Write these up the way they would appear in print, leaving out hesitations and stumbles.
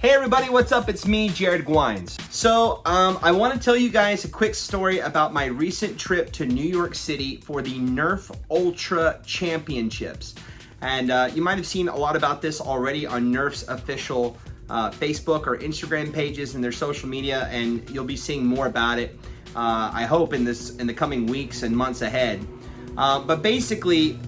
Hey everybody, what's up? It's me, Jared Guynes. So, I want to tell you guys a quick story about my recent trip to New York City for the NERF ULTRA Championships. And you might have seen a lot about this already on NERF's official Facebook or Instagram pages and their social media, and you'll be seeing more about it, I hope, in the coming weeks and months ahead. But basically,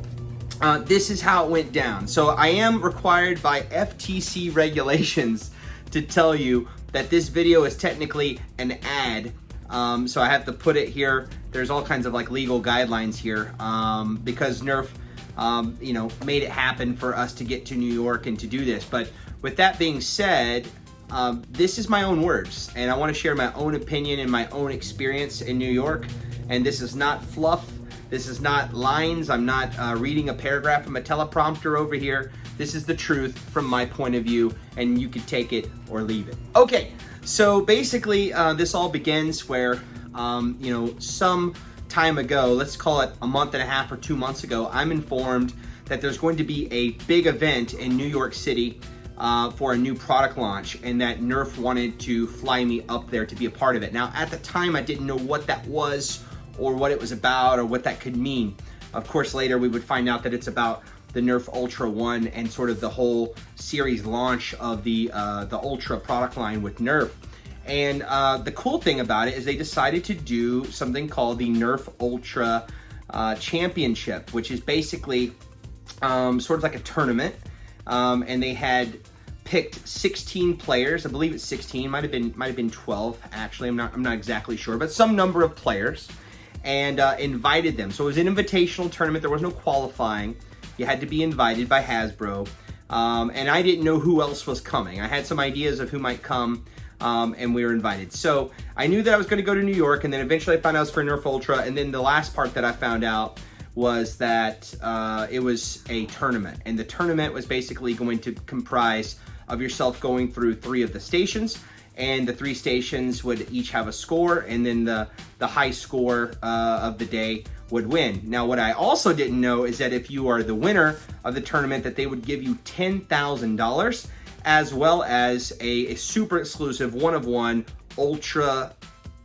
this is how it went down. So I am required by FTC regulations to tell you that this video is technically an ad. So I have to put it here. There's all kinds of like legal guidelines here because NERF, made it happen for us to get to New York and to do this. But with that being said, this is my own words, and I want to share my own opinion and my own experience in New York. And this is not fluff. This is not lines. I'm not reading a paragraph from a teleprompter over here. This is the truth from my point of view, and you can take it or leave it. Okay, so basically this all begins where, some time ago, let's call it a month and a half or 2 months ago, I'm informed that there's going to be a big event in New York City for a new product launch, and that NERF wanted to fly me up there to be a part of it. Now, at the time, I didn't know what that was or what it was about or what that could mean. Of course, later we would find out that it's about the NERF Ultra 1 and sort of the whole series launch of the Ultra product line with NERF. And the cool thing about it is they decided to do something called the NERF Ultra Championship, which is basically sort of like a tournament. And they had picked 16 players. I believe it's 16. Might have been 12 actually. I'm not exactly sure, but some number of players, and invited them. So it was an invitational tournament. There was no qualifying. You had to be invited by Hasbro, and I didn't know who else was coming. I had some ideas of who might come, and we were invited. So I knew that I was going to go to New York, and then eventually I found out it was for NERF Ultra, and then the last part that I found out was that it was a tournament, and the tournament was basically going to comprise of yourself going through 3 of the stations, and the 3 stations would each have a score, and then the high score of the day would win. Now, what I also didn't know is that if you are the winner of the tournament, that they would give you $10,000 as well as a super exclusive one-of-one Ultra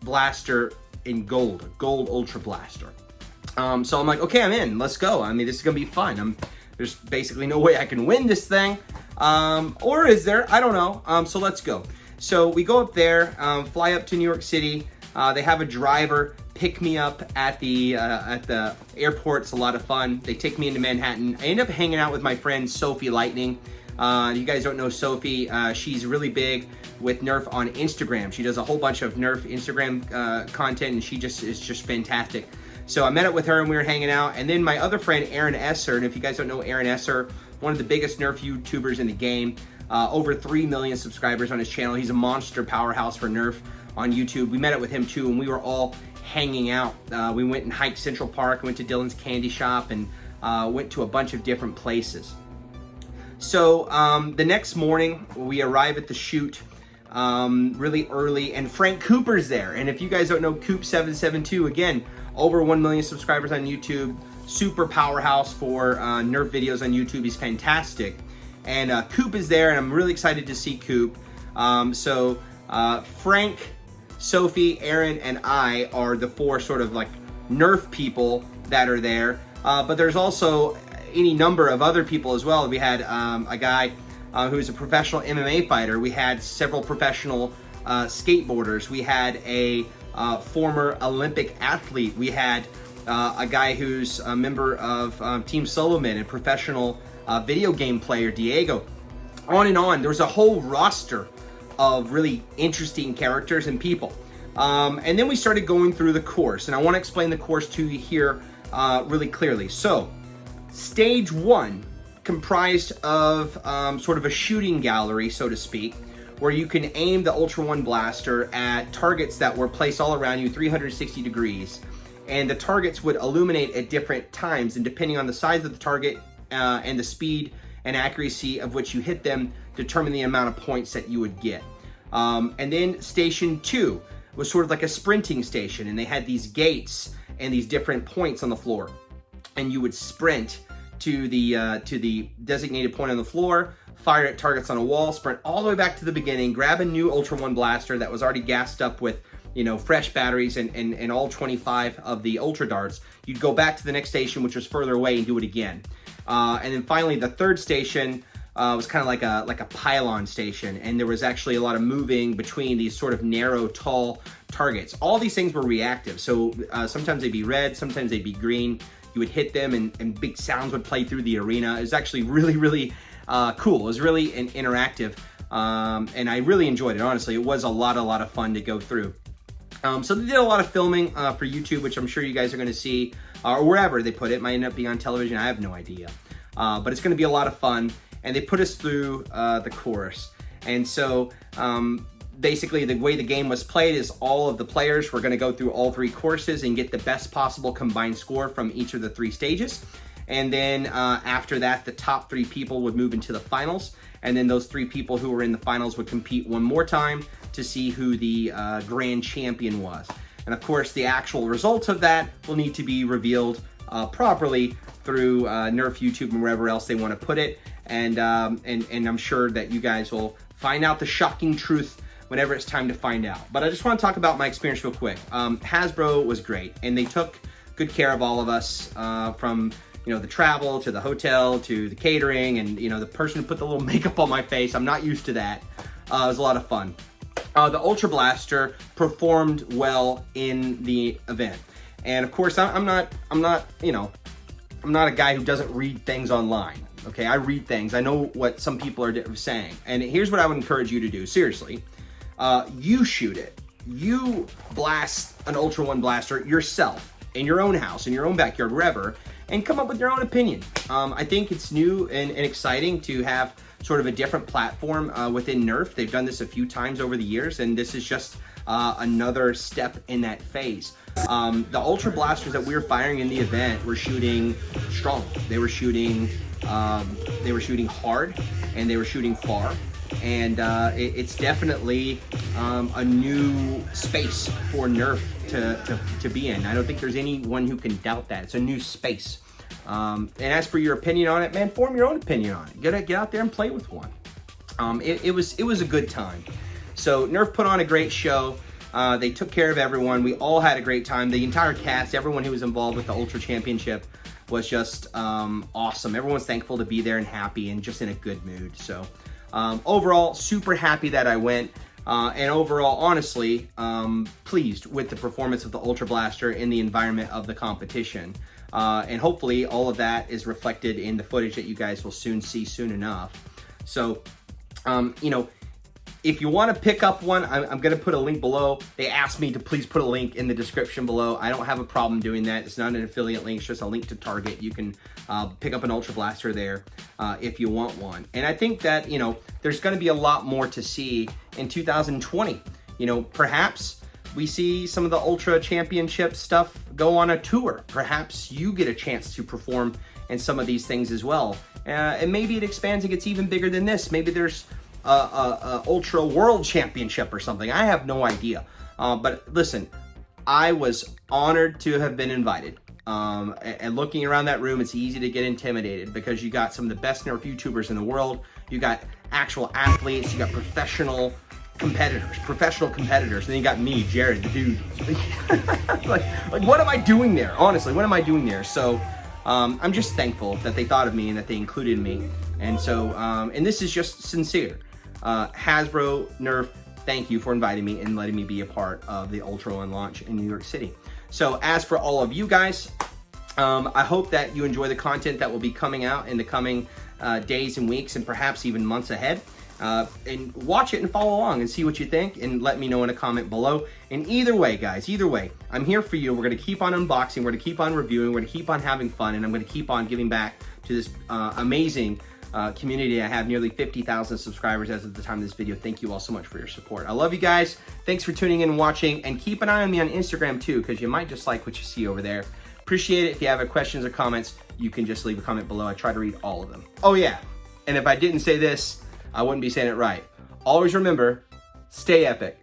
Blaster in gold Ultra Blaster. So I'm like, okay, I'm in, let's go. I mean, this is gonna be fun. There's basically no way I can win this thing, or is there? I don't know. So let's go. So we go up there, fly up to New York City. They have a driver pick me up at the airport. It's a lot of fun. They take me into Manhattan. I end up hanging out with my friend Sophie Lightning. You guys don't know Sophie. She's really big with NERF on Instagram. She does a whole bunch of NERF Instagram content, and she is just fantastic. So I met up with her and we were hanging out. And then my other friend, Esser, and if you guys don't know Esser, one of the biggest NERF YouTubers in the game, over 3 million subscribers on his channel. He's a monster powerhouse for NERF on YouTube. We met up with him too, and we were all hanging out. We went and hiked Central Park, went to Dylan's Candy Shop, and went to a bunch of different places. So the next morning, we arrive at the shoot really early, and Frank Cooper's there. And if you guys don't know Coop772, again, over 1 million subscribers on YouTube, super powerhouse for NERF videos on YouTube. He's fantastic. And Coop is there, and I'm really excited to see Coop. So Frank, Sophie, Aaron, and I are the 4 sort of like NERF people that are there. But there's also any number of other people as well. We had a guy who's a professional MMA fighter. We had several professional skateboarders. We had a former Olympic athlete. We had a guy who's a member of Team Solomon and professional video game player, Diego. On and on. There was a whole roster of really interesting characters and people. And then we started going through the course, and I want to explain the course to you here really clearly. So, stage 1 comprised of sort of a shooting gallery, so to speak, where you can aim the Ultra 1 blaster at targets that were placed all around you 360 degrees. And the targets would illuminate at different times, and depending on the size of the target and the speed and accuracy of which you hit them, determine the amount of points that you would get. And then station 2 was sort of like a sprinting station, and they had these gates and these different points on the floor, and you would sprint to the designated point on the floor, fire at targets on a wall, sprint all the way back to the beginning, grab a new Ultra One blaster that was already gassed up with, you know, fresh batteries and all 25 of the Ultra darts. You'd go back to the next station, which was further away, and do it again. And then finally, the third station was kind of like a pylon station, and there was actually a lot of moving between these sort of narrow, tall targets. All these things were reactive, so sometimes they'd be red, sometimes they'd be green. You would hit them, and big sounds would play through the arena. It was actually really, really cool. It was really interactive, and I really enjoyed it, honestly. It was a lot of fun to go through. So they did a lot of filming for YouTube, which I'm sure you guys are going to see, or wherever they put it. It might end up being on television. I have no idea. But it's going to be a lot of fun. And they put us through the course. And so basically the way the game was played is all of the players were going to go through all 3 courses and get the best possible combined score from each of the 3 stages. And then after that, the top 3 people would move into the finals. And then those 3 people who were in the finals would compete one more time to see who the grand champion was. And of course, the actual results of that will need to be revealed properly through NERF YouTube and wherever else they want to put it. And I'm sure that you guys will find out the shocking truth whenever it's time to find out. But I just want to talk about my experience real quick. Hasbro was great, and they took good care of all of us from, you know, the travel to the hotel to the catering, and, you know, the person who put the little makeup on my face. I'm not used to that. It was a lot of fun. The Ultra Blaster performed well in the event, and of course, I'm not a guy who doesn't read things online. Okay, I read things. I know what some people are saying, and here's what I would encourage you to do. Seriously, you shoot it. You blast an Ultra One blaster yourself in your own house, in your own backyard, wherever, and come up with your own opinion. I think it's new and exciting to have sort of a different platform within NERF. They've done this a few times over the years, and this is just another step in that phase. The Ultra Blasters that we were firing in the event were shooting strong. They were shooting hard, and they were shooting far. And it's definitely a new space for NERF to be in. I don't think there's anyone who can doubt that. It's a new space. And as for your opinion on it, man, form your own opinion on it. Get out there and play with one. It was a good time. So NERF put on a great show. They took care of everyone. We all had a great time. The entire cast, everyone who was involved with the Ultra Championship was just awesome. Everyone's thankful to be there and happy and just in a good mood. So overall, super happy that I went. And overall, honestly, pleased with the performance of the Ultra Blaster in the environment of the competition. And hopefully all of that is reflected in the footage that you guys will soon see soon enough. So, you know, if you want to pick up one, I'm going to put a link below. They asked me to please put a link in the description below. I don't have a problem doing that. It's not an affiliate link. It's just a link to Target. You can pick up an Ultra Blaster there if you want one. And I think that, you know, there's going to be a lot more to see in 2020. You know, perhaps we see some of the Ultra Championship stuff go on a tour. Perhaps you get a chance to perform in some of these things as well. And maybe it expands and gets even bigger than this. Maybe there's a Ultra World Championship or something. I have no idea. But listen, I was honored to have been invited. And looking around that room, it's easy to get intimidated because you got some of the best NERF YouTubers in the world. You got actual athletes. You got professional competitors. And then you got me, Jared, the dude. like what am I doing there? Honestly, what am I doing there? So I'm just thankful that they thought of me and that they included me. And so, and this is just sincere. Hasbro, NERF, thank you for inviting me and letting me be a part of the Ultra One launch in New York City. So as for all of you guys, I hope that you enjoy the content that will be coming out in the coming days and weeks and perhaps even months ahead. And watch it and follow along and see what you think and let me know in a comment below. And either way, guys, either way, I'm here for you. We're going to keep on unboxing. We're going to keep on reviewing. We're going to keep on having fun. And I'm going to keep on giving back to this amazing community. I have nearly 50,000 subscribers as of the time of this video. Thank you all so much for your support. I love you guys. Thanks for tuning in and watching. And keep an eye on me on Instagram too, because you might just like what you see over there. Appreciate it. If you have any questions or comments, you can just leave a comment below. I try to read all of them. Oh yeah, and if I didn't say this, I wouldn't be saying it right. Always remember, stay epic.